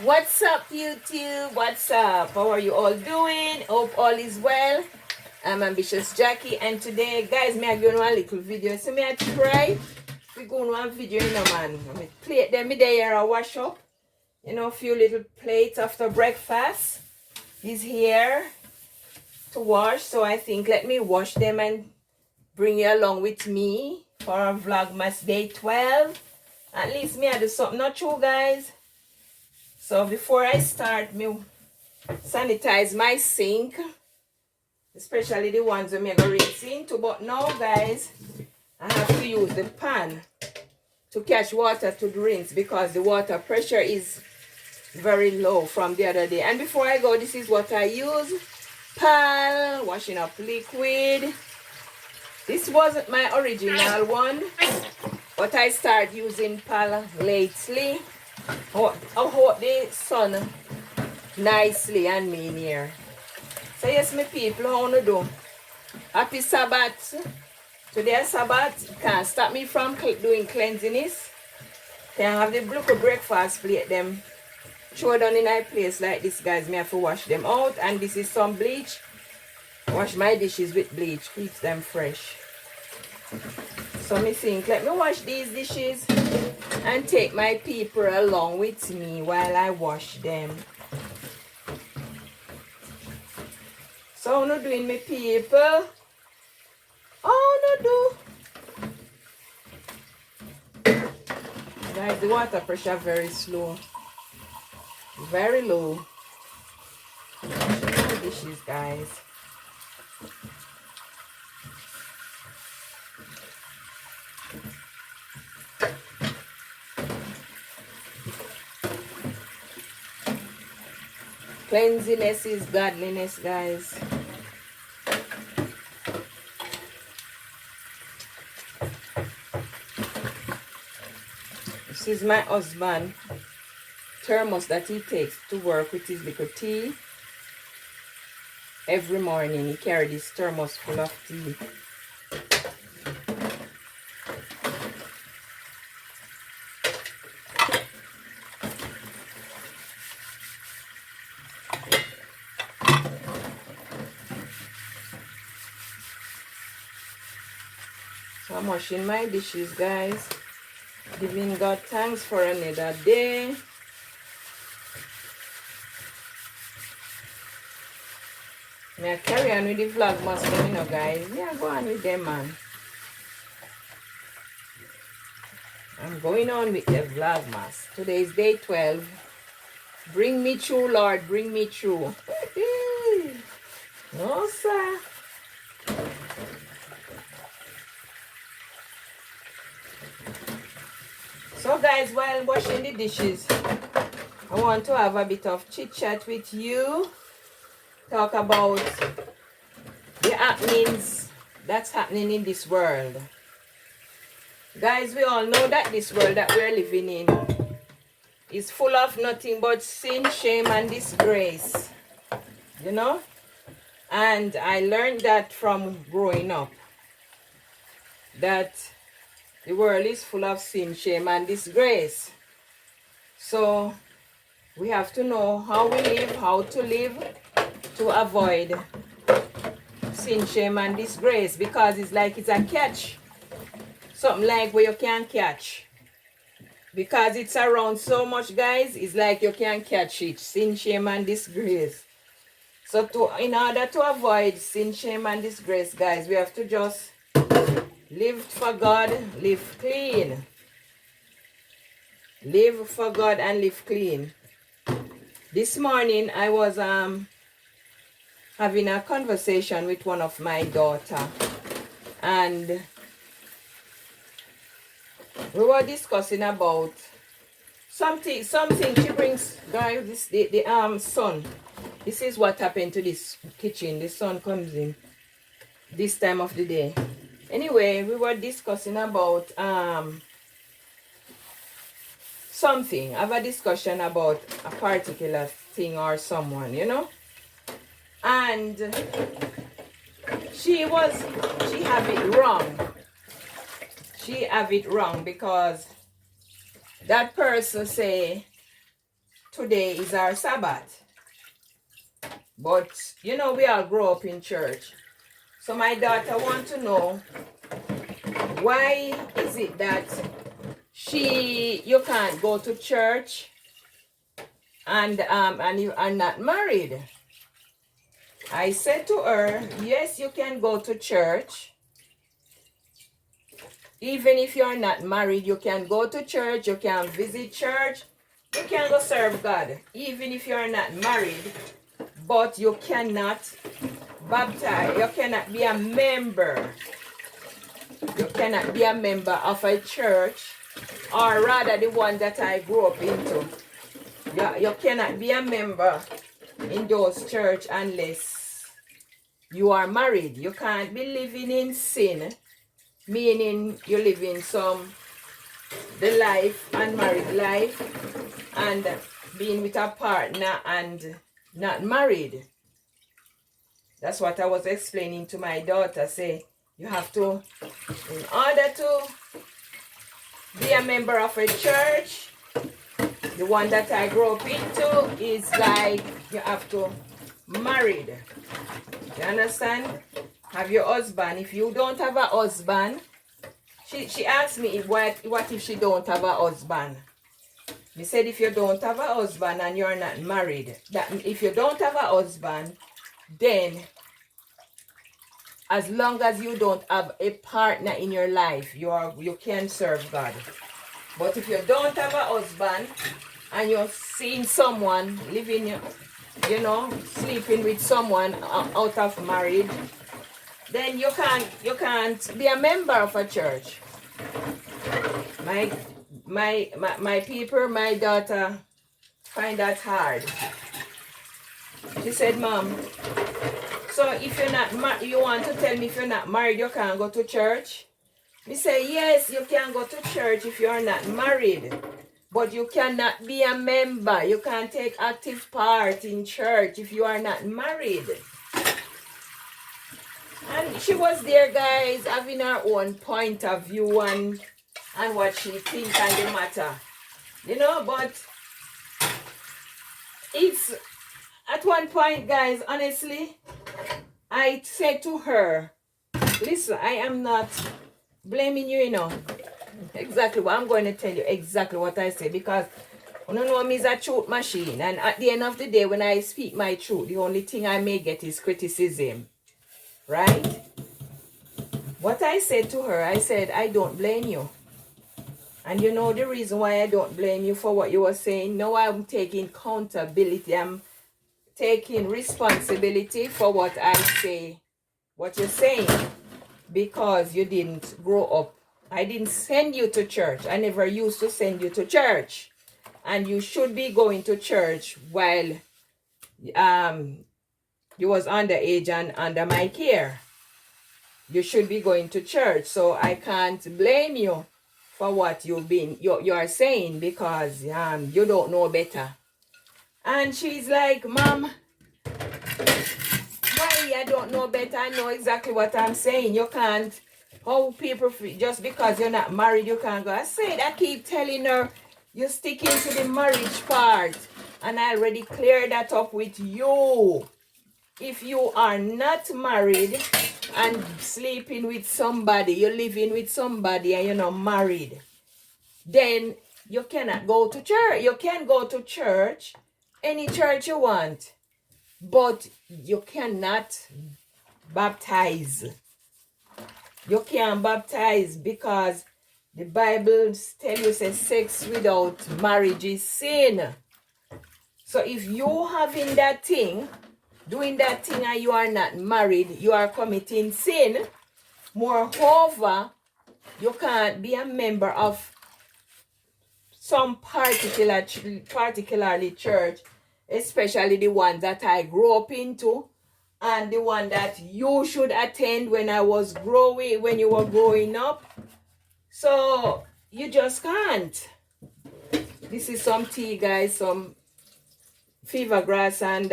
What's up, YouTube? What's up? How are you all doing? Hope all is well. I'm Ambitious Jackie, and today, guys, me I going one little video. So me I try. We go on one video, you know, man. Me plate them. Me there I wash up. You know, a few little plates after breakfast. Is here to wash. So I think let me wash them and bring you along with me for our Vlogmas Day 12. At least me I do something not true, guys. So before I start, me sanitize my sink, especially the ones that me go rinse into. But now, guys, I have to use the pan to catch water to the rinse because the water pressure is very low from the other day. And before I go, this is what I use: Pal washing up liquid. This wasn't my original one, but I started using Pal lately. I hope the sun nicely and me in here. So yes, my people, how you do? Happy Sabbath. Today is Sabbath. Can't stop me from doing cleansiness. Can have the blue breakfast plate them. Throw down in a place like this, guys. Me have to wash them out. And this is some bleach. Wash my dishes with bleach. Keeps them fresh. So me think, let me wash these dishes and take my people along with me while I wash them. So no doing me people. Oh no do. Guys, the water pressure very slow. Very low. Washing my dishes, guys. Cleanliness is godliness, guys. This is my husband thermos that he takes to work with his little tea. Every morning he carries this thermos full of tea. So I'm washing my dishes, guys. Giving God thanks for another day. May I carry on with the Vlogmas, you know, guys. Yeah, go on with them, man. I'm going on with the Vlogmas. Today is day 12. Bring me through, Lord. Bring me through. No, sir. So guys, while washing the dishes, I want to have a bit of chit chat with you. Talk about the happenings that's happening in this world. Guys, we all know that this world that we're living in is full of nothing but sin, shame, and disgrace. You know? And I learned that from growing up. That the world is full of sin, shame, and disgrace. So we have to know how we live, how to live to avoid sin, shame, and disgrace. Because it's like it's a catch. Something like where you can't catch. Because it's around so much, guys, it's like you can't catch it. Sin, shame, and disgrace. So in order to avoid sin, shame, and disgrace, guys, we have to just live for God, live clean. Live for God and live clean. This morning I was having a conversation with one of my daughter, and we were discussing about something she brings, guys, the sun. This is what happened to this kitchen. The sun comes in this time of the day. Anyway, we were discussing about something. Have a discussion about a particular thing or someone, you know. And she have it wrong. She have it wrong because that person say today is our Sabbath. But, you know, we all grow up in church. So my daughter wants to know, why is it that you can't go to church and you are not married? I said to her, yes, you can go to church. Even if you're not married, you can go to church, you can visit church, you can go serve God, even if you're not married, but you cannot baptize, you cannot be a member. You cannot be a member of a church, or rather the one that I grew up into. You cannot be a member in those church unless you are married. You can't be living in sin, meaning you live in the life, unmarried life, and being with a partner and not married. That's what I was explaining to my daughter. Say, you have to, in order to be a member of a church, the one that I grew up into, is like you have to married. You understand? Have your husband. If you don't have a husband, she asked me what if she don't have a husband. He said, if you don't have a husband and you're not married, that if you don't have a husband, then as long as you don't have a partner in your life, you can serve God. But if you don't have a husband and you're seeing someone living, you know, sleeping with someone out of marriage, then you can't be a member of a church. My people, my daughter find that hard. She said, Mom, so if you're not you want to tell me if you're not married, you can't go to church? Me say, yes, you can go to church if you're not married, but you cannot be a member. You can't take active part in church if you are not married. And she was there, guys, having her own point of view and what she thinks on the matter. You know, but it's at one point, guys, honestly, I said to her, listen, I am not blaming you, you know. Exactly what I'm going to tell you, exactly what I say, because you know me is a truth machine, and at the end of the day, when I speak my truth, the only thing I may get is criticism, right? What I said to her, I said, I don't blame you. And you know the reason why I don't blame you for what you were saying? No, I'm taking accountability. I'm taking responsibility for what I say, what you're saying, because you didn't grow up. I didn't send you to church. I never used to send you to church. And you should be going to church while you was underage and under my care. You should be going to church. So I can't blame you for what you are saying, because you don't know better. And she's like, Mom, why I don't know better? I know exactly what I'm saying. You can't, how people feel, just because you're not married, you can't go. I said, I keep telling her, you're sticking to the marriage part. And I already cleared that up with you. If you are not married and sleeping with somebody, you're living with somebody and you're not married, then you cannot go to church. You can go to church, any church you want, but you cannot baptize. You can't baptize because the Bible tells you, says sex without marriage is sin. So if you having that thing, doing that thing, and you are not married, you are committing sin. Moreover, you can't be a member of some particularly church, especially the one that I grew up into, and the one that you should attend when you were growing up. So you just can't. This is some tea, guys, some fever grass and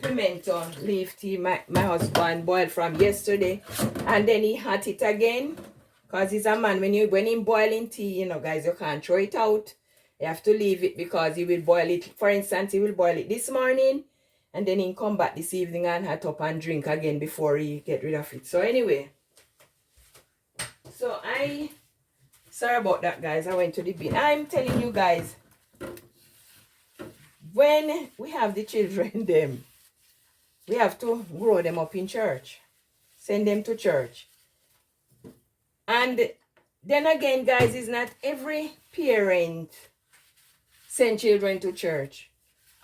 pimento leaf tea my husband boiled from yesterday, and then he had it again, because he's a man. When he boiling tea, you know, guys, you can't throw it out, You have to leave it because he will boil it. For instance, he will boil it this morning and then he'll come back this evening and hot up and drink again before he get rid of it. So anyway, so sorry about that, guys. I went to the bin. I'm telling you guys, when we have the children, them, we have to grow them up in church. Send them to church. And then again, guys, it's not every parent send children to church.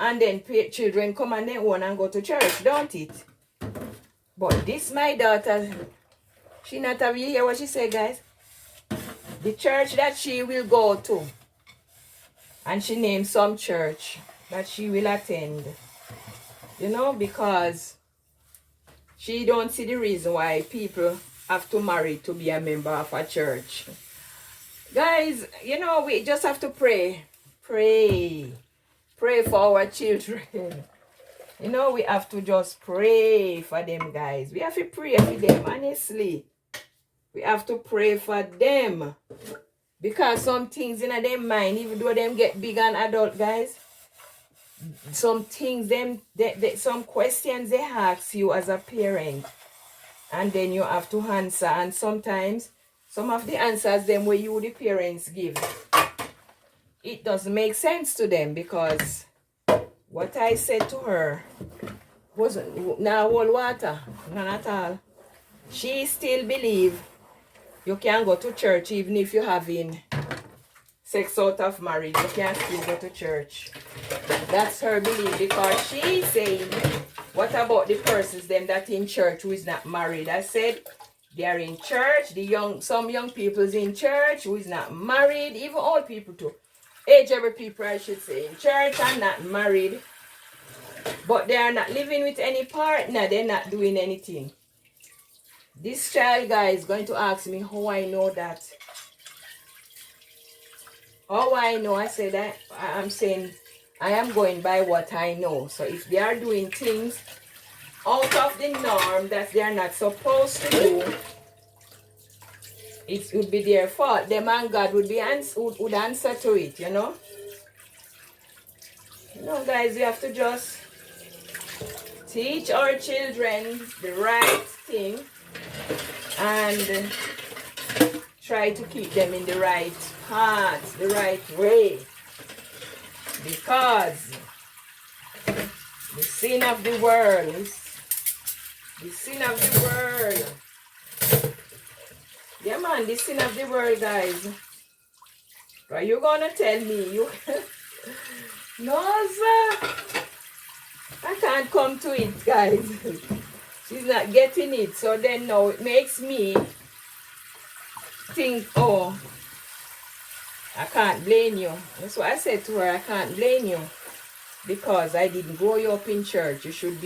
And then children come and they want and go to church, don't it? But this, my daughter, she not have, you hear what she said, guys? The church that she will go to. And she named some church that she will attend. You know, because she don't see the reason why people have to marry to be a member of a church. Guys, you know, we just have to pray. Pray for our children. You know, we have to just pray for them, guys. We have to pray for them, honestly. We have to pray for them. Because some things in their mind, even though them get big and adult, guys, some things, some questions they ask you as a parent. And then you have to answer. And sometimes, some of the answers them where you, the parents, give, it doesn't make sense to them because what I said to her wasn't now whole water, none at all. She still believe you can go to church even if you're having sex out of marriage. You can still go to church. That's her belief because she's saying, what about the persons them that in church who is not married? I said, they are in church. Some young people is in church who is not married. Even old people too. Age-every people, I should say, in church and not married. But they are not living with any partner. They're not doing anything. This child guy is going to ask me how I know that. How I know? I said that I'm saying I am going by what I know. So if they are doing things out of the norm that they are not supposed to do, it would be their fault. Them and God would answer to it, you know. You know, guys, we have to just teach our children the right thing and try to keep them in the right path, the right way. Because the sin of the world yeah, man, the sin of the world, guys. Are you gonna tell me you? No, sir. I can't come to it, guys. She's not getting it. So then now it makes me think, oh, I can't blame you. That's what I said to her. I can't blame you because I didn't grow you up in church. You should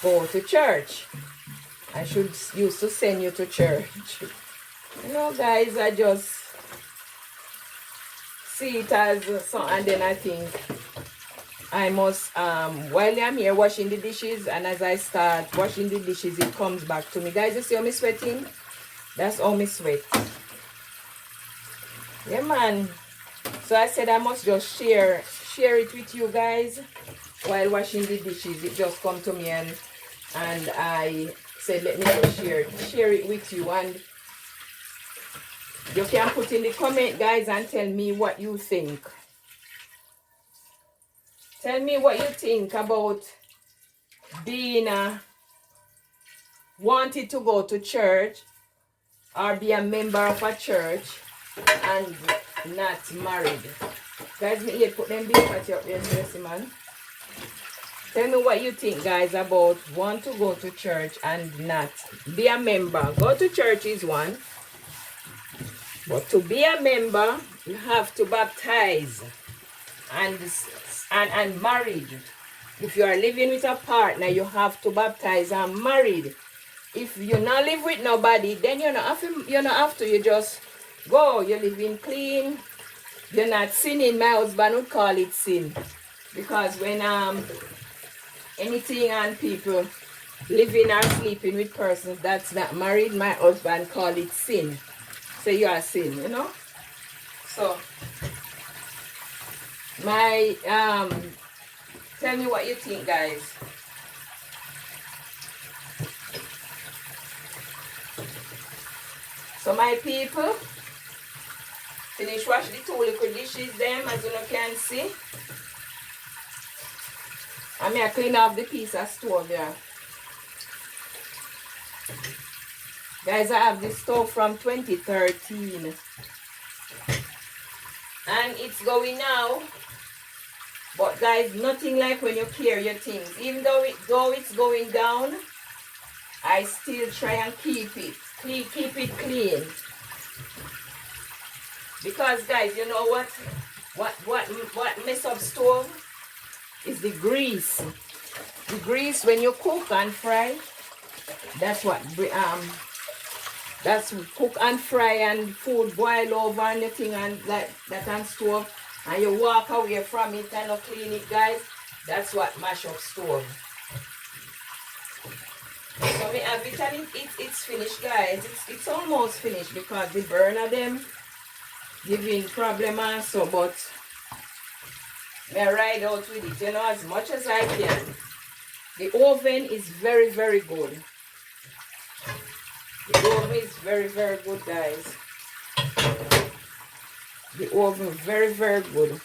go to church. I used to send you to church. You know, guys, I just see it as something, and then I think I must, while I'm here washing the dishes, and as I start washing the dishes, it comes back to me. Guys, you see how me sweating? That's how me sweat. Yeah, man. So I said I must just share it with you guys while washing the dishes. It just come to me and I said let me just share it with you, and you can put in the comment, guys, and tell me what you think. Tell me what you think about being wanted to go to church or be a member of a church and not married. Guys, me here put them big patty up there, so man. Tell me what you think, guys, about want to go to church and not be a member. Go to church is one, but to be a member, you have to baptize and married. If you are living with a partner, you have to baptize and married. If you not live with nobody, then you not have to. You just go. You're living clean. You're not sinning. My husband would call it sin, because when anything and people living or sleeping with persons that's not married, my husband call it sin. So you are sin, you know. So My tell me what you think, guys. So my people, finish wash the two little dishes them, as you can see. And I clean off the piece of stove there. Guys, I have this stove from 2013. And it's going now. But guys, nothing like when you clear your things. Even though it's going down, I still try and keep it clean. Because guys, you know what mess up stove is the grease. The grease when you cook and fry. That's what cook and fry and food boil over and the thing and like that on stove, and you walk away from it and not clean it, guys. That's what mash up stove. So me have it and it's finished, guys. It's almost finished because the burner them giving problem also, but I ride out with it, you know, as much as I can. The oven is very, very good. The oven is very, very good, guys. The oven very, very good.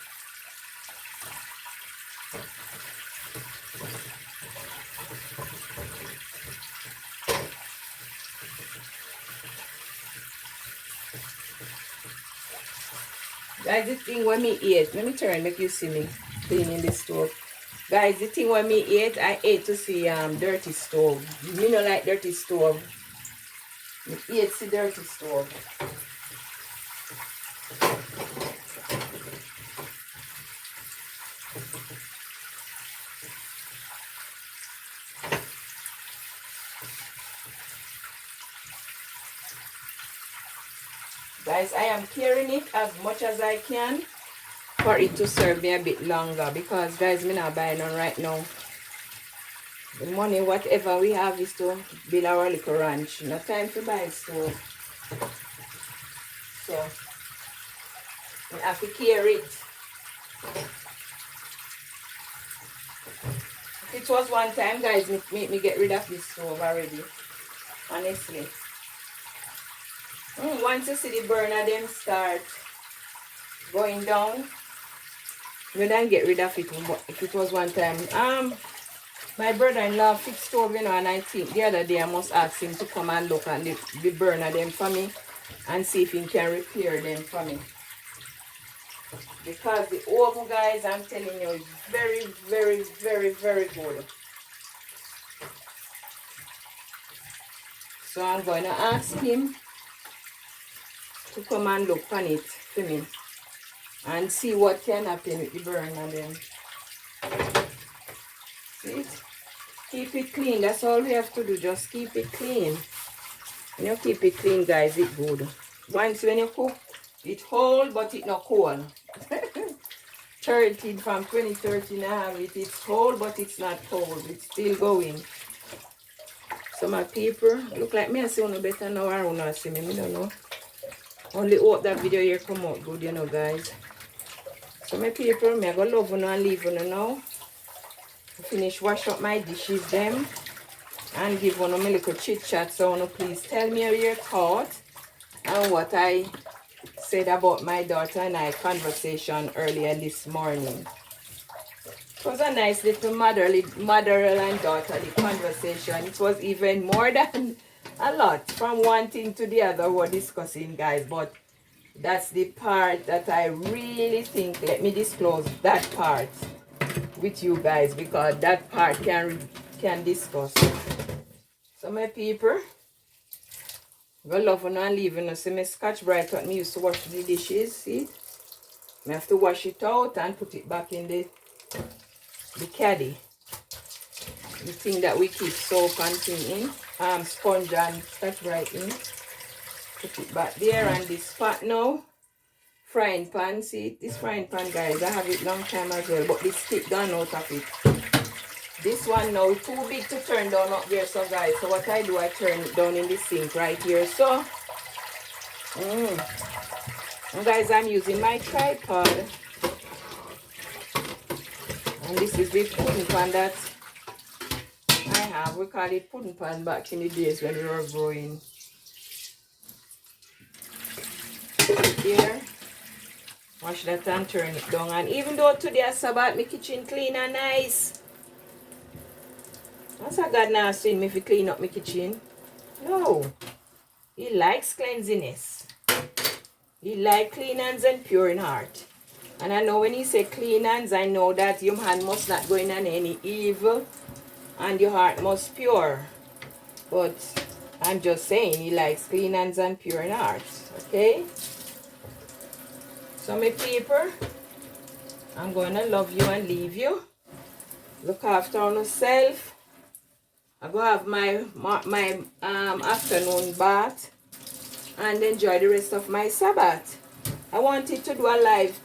Guys, the thing when me eat, let me turn make you see me cleaning the stove. Guys, the thing when me eat, I hate to see dirty stove. Me no like dirty stove. Me hate see dirty stove. Guys, I am carrying it as much as I can for it to serve me a bit longer, because guys, me not buying none right now. The money whatever we have is to build our little ranch. No time to buy stove. So we have to carry it. If it was one time, guys, make me get rid of this stove already. Honestly. Once you see the burner them start going down, we then get rid of it. If it was one time. My brother-in-law fixed stove, you know, and I think the other day I must ask him to come and look at the burner them for me and see if he can repair them for me. Because the oven, guys, I'm telling you, is very, very, very, very good. So I'm going to ask him to come and look on it for me and see what can happen with the burner then. See it? Keep it clean. That's all we have to do. Just keep it clean. When you keep it clean, guys, it's good. Once when you cook, it hold, but it not cold. 13 from 2013 I have it. It's cold, but it's not cold. It's still going. So my people, look like me I see no better now or not see me. I don't know. Only hope that video here come out good, you know, guys. So my people, me I go love you and leave you now. Finish wash up my dishes them and give one of my little chit chat. So please tell me your thought and what I said about my daughter and I conversation earlier this morning. It was a nice little mother and daughterly conversation. It was even more than a lot from one thing to the other we're discussing, guys, but that's the part that I really think, let me disclose that part with you guys, because that part can discuss. So my people, go love you and leave you. See my Scotch Brite what me used to wash the dishes, see? I have to wash it out and put it back in the caddy. The thing that we keep soap and thing in, sponge and Scotch Brite in. Put it back there, and this pot now, frying pan, see this frying pan, guys, I have it long time as well, but the stick gone out of it. This one now too big to turn down up there, so guys, so what I do, I turn it down in the sink right here. So and guys, I'm using my tripod And this is the pudding pan that I have. We call it pudding pan back in the days when we were growing. Here. Wash that and turn it down. And even though today I Sabbath, my kitchen clean and nice. That's a God now saying me if you clean up my kitchen. No. He likes cleanliness. He likes clean hands and pure in heart. And I know when he say clean hands, I know that your hand must not go in on any evil. And your heart must pure. But I'm just saying he likes clean hands and pure in heart. Okay? So my people, I'm going to love you and leave you. Look after yourself. I'm going to have my afternoon bath and enjoy the rest of my Sabbath. I wanted to do a live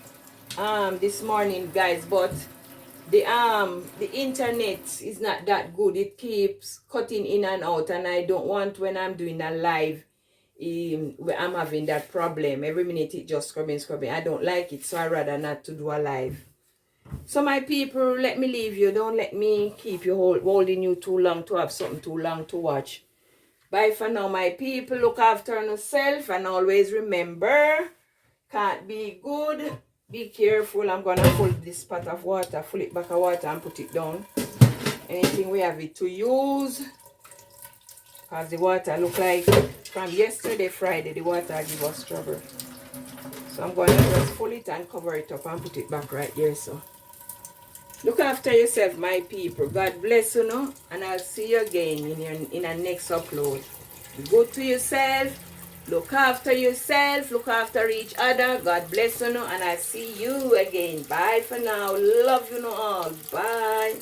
this morning, guys, but the internet is not that good. It keeps cutting in and out, and I don't want when I'm doing a live where I'm having that problem. Every minute it just scrubbing. I don't like it, so I rather not to do a live. So my people, let me leave you. Don't let me keep you holding you too long to have something too long to watch. Bye for now, my people. Look after yourself and always remember, can't be good. Be careful. I'm going to pull this pot of water, full it back of water and put it down. Anything we have it to use. Because the water look like from yesterday, Friday, the water give us trouble. So I'm going to just pull it and cover it up and put it back right here. So look after yourself, my people. God bless you, no? And I'll see you again in our next upload. Be good to yourself. Look after yourself. Look after each other. God bless you, no? And I'll see you again. Bye for now. Love you, no all. Bye.